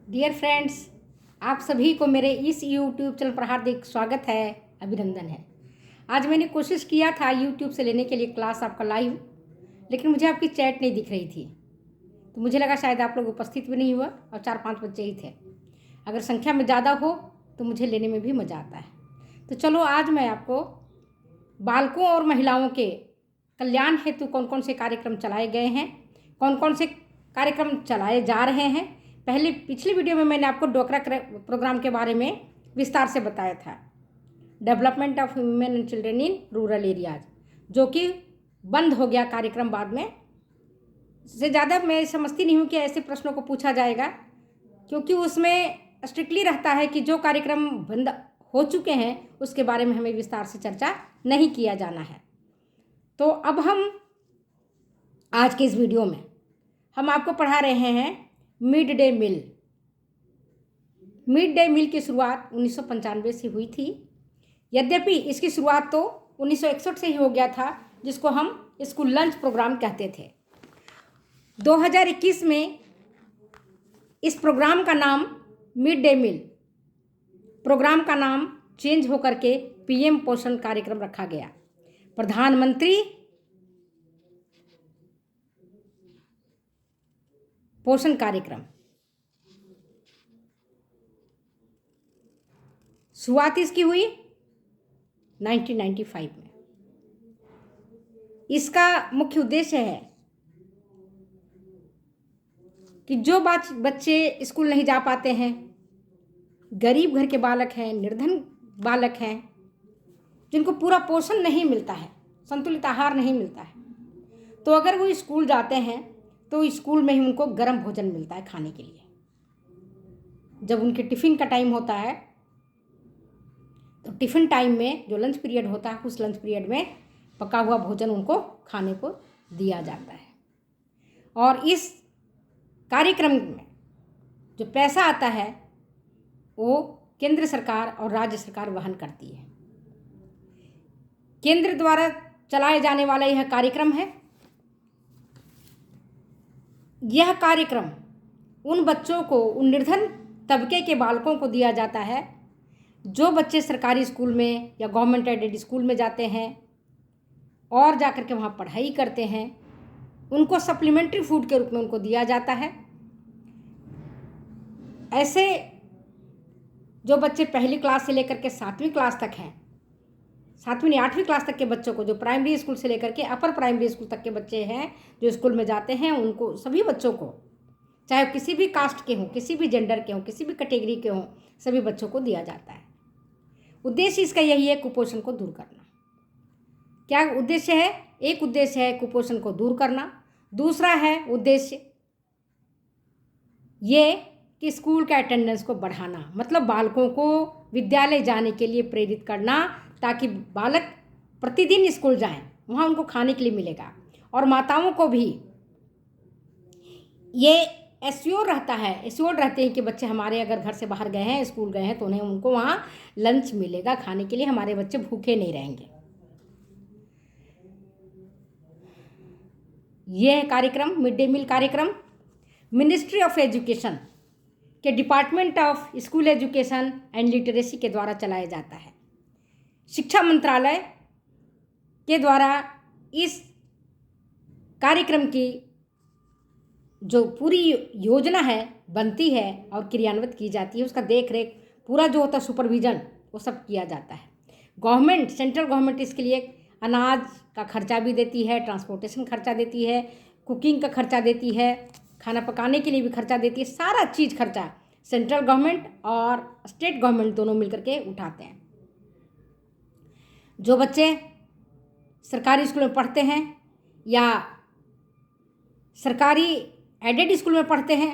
Dear friends, आप सभी को मेरे इस यूट्यूब चैनल पर हार्दिक स्वागत है, अभिनंदन है। आज मैंने कोशिश किया था यूट्यूब से लेने के लिए क्लास आपका लाइव, लेकिन मुझे आपकी चैट नहीं दिख रही थी, तो मुझे लगा शायद आप लोग उपस्थित भी नहीं हुआ और 4-5 बच्चे ही थे। अगर संख्या में ज़्यादा हो तो मुझे लेने में भी मज़ा आता है। तो चलो आज मैं आपको बालकों और महिलाओं के कल्याण हेतु कौन कौन से कार्यक्रम चलाए गए हैं, कौन कौन से कार्यक्रम चलाए जा रहे हैं। पिछली वीडियो में मैंने आपको डोकरा प्रोग्राम के बारे में विस्तार से बताया था, development of women and children in rural areas, जो कि बंद हो गया कार्यक्रम बाद में। इससे ज़्यादा मैं समझती नहीं हूँ कि ऐसे प्रश्नों को पूछा जाएगा, क्योंकि उसमें स्ट्रिक्टली रहता है कि जो कार्यक्रम बंद हो चुके हैं उसके बारे में हमें विस्तार से चर्चा नहीं किया जाना है। तो अब हम आज के इस वीडियो में हम आपको पढ़ा रहे हैं mid day meal. Mid day meal की शुरुआत 1995 से हुई थी। यद्यपि इसकी शुरुआत तो 1961 से ही हो गया था, जिसको हम स्कूल लंच प्रोग्राम कहते थे। 2021 में इस प्रोग्राम का नाम मिड डे मील प्रोग्राम का नाम चेंज होकर के पीएम पोषण कार्यक्रम रखा गया। प्रधानमंत्री पोषण कार्यक्रम। शुरुआत इसकी हुई 1995 में। इसका मुख्य उद्देश्य है कि जो बच्चे स्कूल नहीं जा पाते हैं, गरीब घर के बालक हैं, निर्धन बालक हैं, जिनको पूरा पोषण नहीं मिलता है, संतुलित आहार नहीं मिलता है, तो अगर वो स्कूल जाते हैं तो स्कूल में ही उनको गर्म भोजन मिलता है खाने के लिए। जब उनके टिफ़िन का टाइम होता है तो टिफ़िन टाइम में जो लंच पीरियड होता है, उस लंच पीरियड में पका हुआ भोजन उनको खाने को दिया जाता है। और इस कार्यक्रम में जो पैसा आता है वो केंद्र सरकार और राज्य सरकार वहन करती है। केंद्र द्वारा चलाए जाने वाला यह कार्यक्रम है। यह कार्यक्रम उन बच्चों को, उन निर्धन तबके के बालकों को दिया जाता है जो बच्चे सरकारी स्कूल में या गवर्नमेंट एडेड स्कूल में जाते हैं और जाकर के वहाँ पढ़ाई करते हैं। उनको सप्लीमेंट्री फूड के रूप में उनको दिया जाता है। ऐसे जो बच्चे पहली क्लास से लेकर के 7वीं क्लास तक हैं, 7वीं नहीं 8वीं क्लास तक के बच्चों को, जो प्राइमरी स्कूल से लेकर के अपर प्राइमरी स्कूल तक के बच्चे हैं जो स्कूल में जाते हैं, उनको सभी बच्चों को, चाहे किसी भी कास्ट के हों, किसी भी जेंडर के हों, किसी भी कैटेगरी के हों, सभी बच्चों को दिया जाता है। उद्देश्य इसका यही है, कुपोषण को दूर करना। क्या उद्देश्य है? एक उद्देश्य है कुपोषण को दूर करना, दूसरा है उद्देश्य ये कि स्कूल का अटेंडेंस को बढ़ाना, मतलब बालकों को विद्यालय जाने के लिए प्रेरित करना, ताकि बालक प्रतिदिन स्कूल जाएं, वहाँ उनको खाने के लिए मिलेगा। और माताओं को भी ये एश्योर रहते हैं कि बच्चे हमारे अगर घर से बाहर गए हैं, स्कूल गए हैं, तो उनको वहाँ लंच मिलेगा खाने के लिए, हमारे बच्चे भूखे नहीं रहेंगे। यह कार्यक्रम मिड डे मील कार्यक्रम मिनिस्ट्री ऑफ एजुकेशन के department of school education and literacy के द्वारा चलाया जाता है। शिक्षा मंत्रालय के द्वारा इस कार्यक्रम की जो पूरी योजना है बनती है और क्रियान्वित की जाती है, उसका देख रेख पूरा जो होता है, सुपरविजन, वो सब किया जाता है। गवर्नमेंट, सेंट्रल गवर्नमेंट इसके लिए अनाज का खर्चा भी देती है, ट्रांसपोर्टेशन खर्चा देती है, कुकिंग का खर्चा देती है, खाना पकाने के लिए भी खर्चा देती है। सारा चीज़ खर्चा सेंट्रल गवर्नमेंट और स्टेट गवर्नमेंट दोनों मिलकर के उठाते हैं। जो बच्चे सरकारी स्कूल में पढ़ते हैं या सरकारी एडेड स्कूल में पढ़ते हैं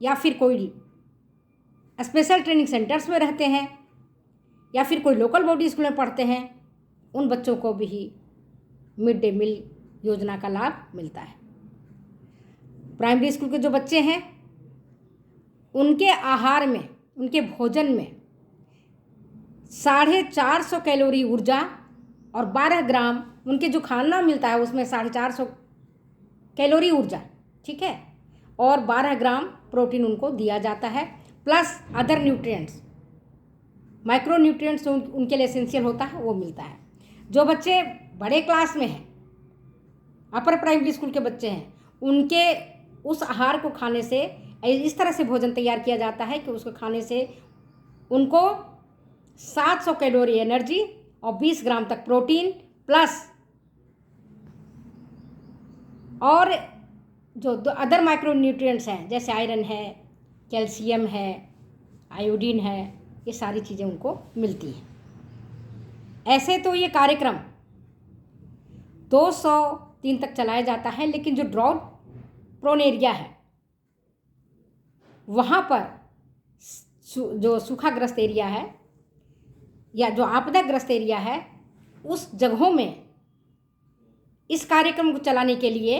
या फिर कोई स्पेशल ट्रेनिंग सेंटर्स में रहते हैं या फिर कोई लोकल बॉडी स्कूल में पढ़ते हैं, उन बच्चों को भी मिड डे मील योजना का लाभ मिलता है। प्राइमरी स्कूल के जो बच्चे हैं, उनके आहार में, उनके भोजन में 450 कैलोरी ऊर्जा और 12 ग्राम उनके जो खाना मिलता है उसमें 450 कैलोरी ऊर्जा, ठीक है, और 12 ग्राम प्रोटीन उनको दिया जाता है। Plus other nutrients, micro nutrients उनके लिए एसेंशियल होता है वो मिलता है। जो बच्चे बड़े क्लास में हैं, अपर प्राइमरी स्कूल के बच्चे हैं, उनके उस आहार को खाने से इस तरह से भोजन तैयार किया जाता है कि उसको खाने से उनको 700 कैलोरी एनर्जी और 20 ग्राम तक प्रोटीन प्लस और जो अदर माइक्रो न्यूट्रिएंट्स हैं जैसे आयरन है, कैल्शियम है, आयोडीन है, ये सारी चीज़ें उनको मिलती हैं। ऐसे तो ये कार्यक्रम 203 तक चलाया जाता है, लेकिन जो ड्राउट प्रोन एरिया है वहाँ पर जो सूखाग्रस्त एरिया है या जो आपदाग्रस्त एरिया है, उस जगहों में इस कार्यक्रम को चलाने के लिए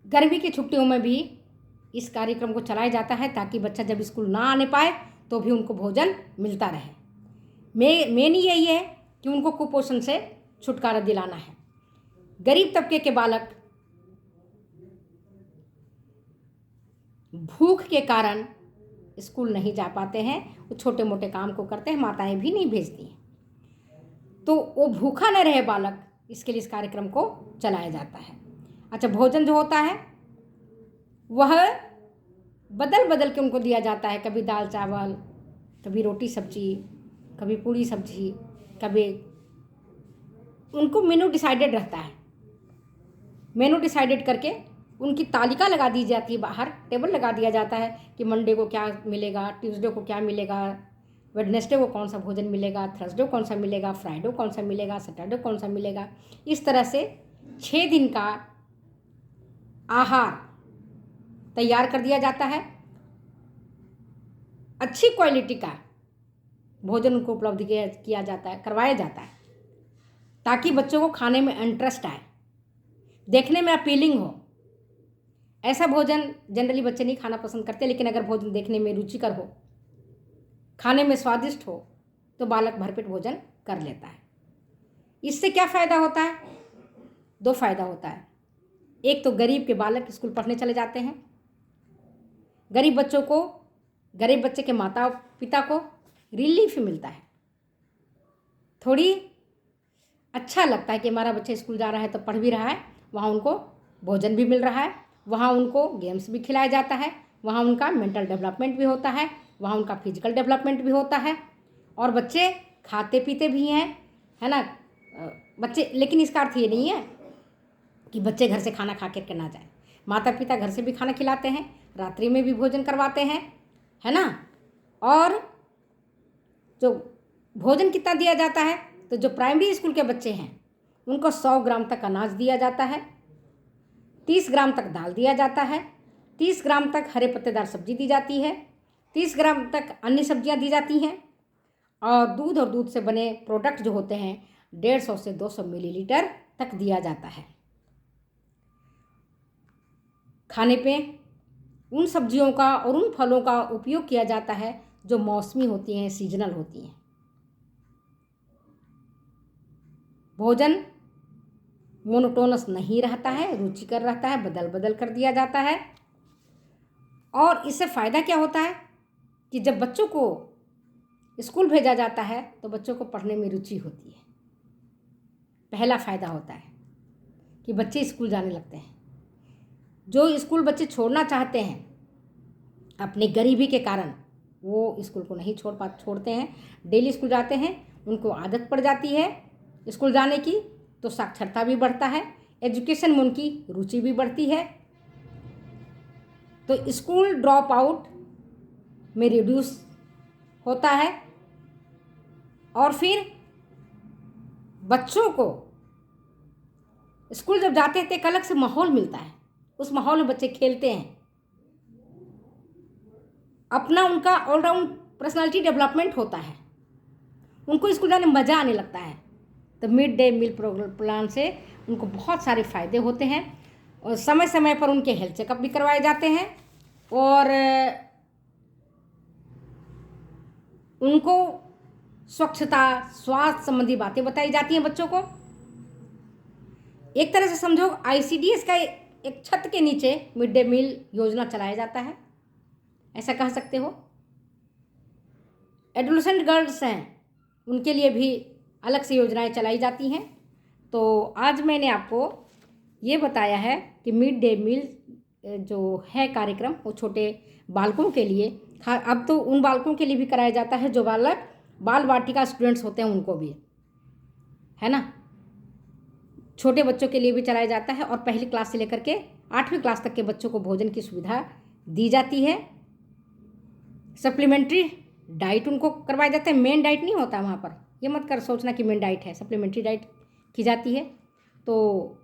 गर्मी की छुट्टियों में भी इस कार्यक्रम को चलाया जाता है ताकि बच्चा जब स्कूल ना आने पाए तो भी उनको भोजन मिलता रहे। मेन यही है कि उनको कुपोषण से छुटकारा दिलाना है। गरीब तबके के बालक भूख के कारण स्कूल नहीं जा पाते हैं, वो छोटे मोटे काम को करते हैं, माताएं भी नहीं भेजती हैं, तो वो भूखा न रहे बालक, इसके लिए इस कार्यक्रम को चलाया जाता है। अच्छा, भोजन जो होता है वह बदल बदल के उनको दिया जाता है, कभी दाल चावल, कभी रोटी सब्जी, कभी पूड़ी सब्जी, कभी उनको मेनू डिसाइडेड रहता है। मेनू डिसाइडेड करके उनकी तालिका लगा दी जाती है, बाहर टेबल लगा दिया जाता है कि मंडे को क्या मिलेगा, ट्यूसडे को क्या मिलेगा, वेडनेसडे को कौन सा भोजन मिलेगा, थर्सडे को कौन सा मिलेगा, फ्राइडे को कौन सा मिलेगा, सैटरडे को कौन सा मिलेगा। इस तरह से 6 दिन का आहार तैयार कर दिया जाता है। अच्छी क्वालिटी का भोजन उनको उपलब्ध किया जाता है, करवाया जाता है, ताकि बच्चों को खाने में इंटरेस्ट आए, देखने में अपीलिंग हो। ऐसा भोजन जनरली बच्चे नहीं खाना पसंद करते, लेकिन अगर भोजन देखने में रुचिकर हो, खाने में स्वादिष्ट हो, तो बालक भरपेट भोजन कर लेता है। इससे क्या फ़ायदा होता है? 2 फायदा होता है। एक तो गरीब के बालक स्कूल पढ़ने चले जाते हैं, गरीब बच्चे के माता पिता को रिलीफ मिलता है, थोड़ी अच्छा लगता है कि हमारा बच्चा स्कूल जा रहा है तो पढ़ भी रहा है, वहाँ उनको भोजन भी मिल रहा है, वहाँ उनको गेम्स भी खिलाया जाता है, वहाँ उनका मेंटल डेवलपमेंट भी होता है, वहाँ उनका फिजिकल डेवलपमेंट भी होता है, और बच्चे खाते पीते भी हैं, है ना बच्चे। लेकिन इसका अर्थ ये नहीं है कि बच्चे घर से खाना खा कर ना जाए। माता पिता घर से भी खाना खिलाते हैं, रात्रि में भी भोजन करवाते हैं, है ना। और जो भोजन कितना दिया जाता है, तो जो प्राइमरी स्कूल के बच्चे हैं उनको 100 ग्राम तक अनाज दिया जाता है, 30 ग्राम तक दाल दिया जाता है, 30 ग्राम तक हरे पत्तेदार सब्जी दी जाती है, 30 ग्राम तक अन्य सब्जियां दी जाती हैं, और दूध से बने प्रोडक्ट जो होते हैं 150 से 200 मिलीलीटर तक दिया जाता है। खाने पे उन सब्जियों का और उन फलों का उपयोग किया जाता है जो मौसमी होती हैं, सीजनल होती हैं। भोजन मोनोटोनस नहीं रहता है, रुचिकर रहता है, बदल बदल कर दिया जाता है। और इससे फ़ायदा क्या होता है कि जब बच्चों को स्कूल भेजा जाता है तो बच्चों को पढ़ने में रुचि होती है। पहला फ़ायदा होता है कि बच्चे स्कूल जाने लगते हैं। जो स्कूल बच्चे छोड़ना चाहते हैं अपनी गरीबी के कारण, वो स्कूल को नहीं छोड़ते हैं, डेली स्कूल जाते हैं, उनको आदत पड़ जाती है स्कूल जाने की, तो साक्षरता भी बढ़ता है, एजुकेशन में उनकी रुचि भी बढ़ती है, तो स्कूल ड्रॉप आउट में रिड्यूस होता है। और फिर बच्चों को स्कूल जब जाते हैं तो एक अलग से माहौल मिलता है, उस माहौल में बच्चे खेलते हैं, अपना उनका ऑलराउंड पर्सनालिटी डेवलपमेंट होता है, उनको स्कूल जाने में मज़ा आने लगता है। तो मिड डे मील प्लान से उनको बहुत सारे फ़ायदे होते हैं, और समय समय पर उनके हेल्थ चेकअप भी करवाए जाते हैं, और उनको स्वच्छता स्वास्थ्य संबंधी बातें बताई जाती हैं बच्चों को। एक तरह से समझो ICDS का एक छत के नीचे मिड डे मील योजना चलाया जाता है, ऐसा कह सकते हो। एडोलेसेंट गर्ल्स हैं, उनके लिए भी अलग से योजनाएं चलाई जाती हैं। तो आज मैंने आपको ये बताया है कि मिड डे मील जो है कार्यक्रम वो छोटे बालकों के लिए, अब तो उन बालकों के लिए भी कराया जाता है जो बालक बाल वाटिका स्टूडेंट्स होते हैं, उनको भी, है ना। छोटे बच्चों के लिए भी चलाया जाता है और पहली क्लास से लेकर के 8वीं क्लास तक के बच्चों को भोजन की सुविधा दी जाती है। सप्लीमेंट्री डाइट उनको करवाया जाता है, मेन डाइट नहीं होता वहाँ पर, ये मत कर सोचना कि मेन डाइट है, सप्लीमेंट्री डाइट की जाती है। तो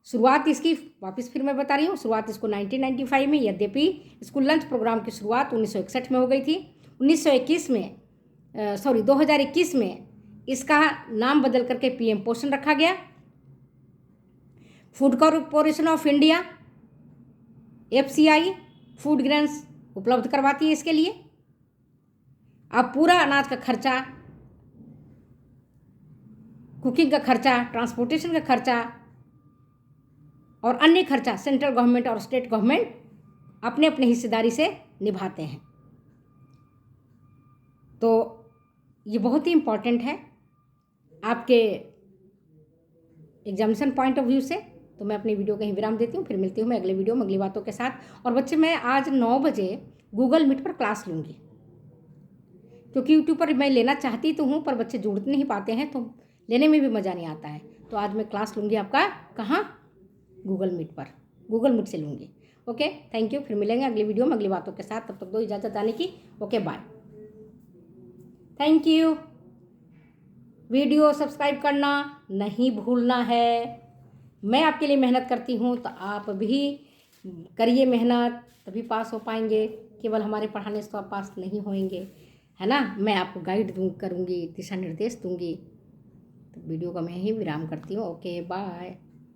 शुरुआत इसकी, वापस फिर मैं बता रही हूँ, शुरुआत इसको 1995 में, यद्यपि स्कूल लंच प्रोग्राम की शुरुआत 1961 में हो गई थी। 2021 में इसका नाम बदल करके पीएम पोषण रखा गया। Food corporation of India FCI food grains उपलब्ध करवाती है इसके लिए। अब पूरा अनाज का खर्चा, कुकिंग का खर्चा, ट्रांसपोर्टेशन का खर्चा और अन्य खर्चा सेंट्रल गवर्नमेंट और स्टेट गवर्नमेंट अपने अपने हिस्सेदारी से निभाते हैं। तो ये बहुत ही इम्पॉर्टेंट है आपके एग्जामिनेशन पॉइंट ऑफ व्यू से। तो मैं अपनी वीडियो कहीं विराम देती हूँ, फिर मिलती हूँ मैं अगले वीडियो में अगली बातों के साथ। और बच्चे, मैं आज 9 बजे गूगल मीट पर क्लास लूँगी, क्योंकि यूट्यूब पर मैं लेना चाहती तो हूँ पर बच्चे जुड़ नहीं पाते हैं, तो लेने में भी मज़ा नहीं आता है। तो आज मैं क्लास लूँगी आपका, कहाँ, गूगल मीट पर, गूगल मीट से लूँगी। ओके, थैंक यू, फिर मिलेंगे अगली वीडियो में अगली बातों के साथ। तब तक दो इजाज़त आने की। Okay, bye, thank you. Video subscribe करना नहीं भूलना है। मैं आपके लिए मेहनत करती हूँ, तो आप भी करिए मेहनत, तभी पास हो पाएंगे। केवल हमारे पढ़ाने से तो आप पास नहीं होंगे, है ना। मैं आपको गाइड करूँगी, दिशा निर्देश दूँगी। तो वीडियो का मैं ही विराम करती हूँ। Okay, bye.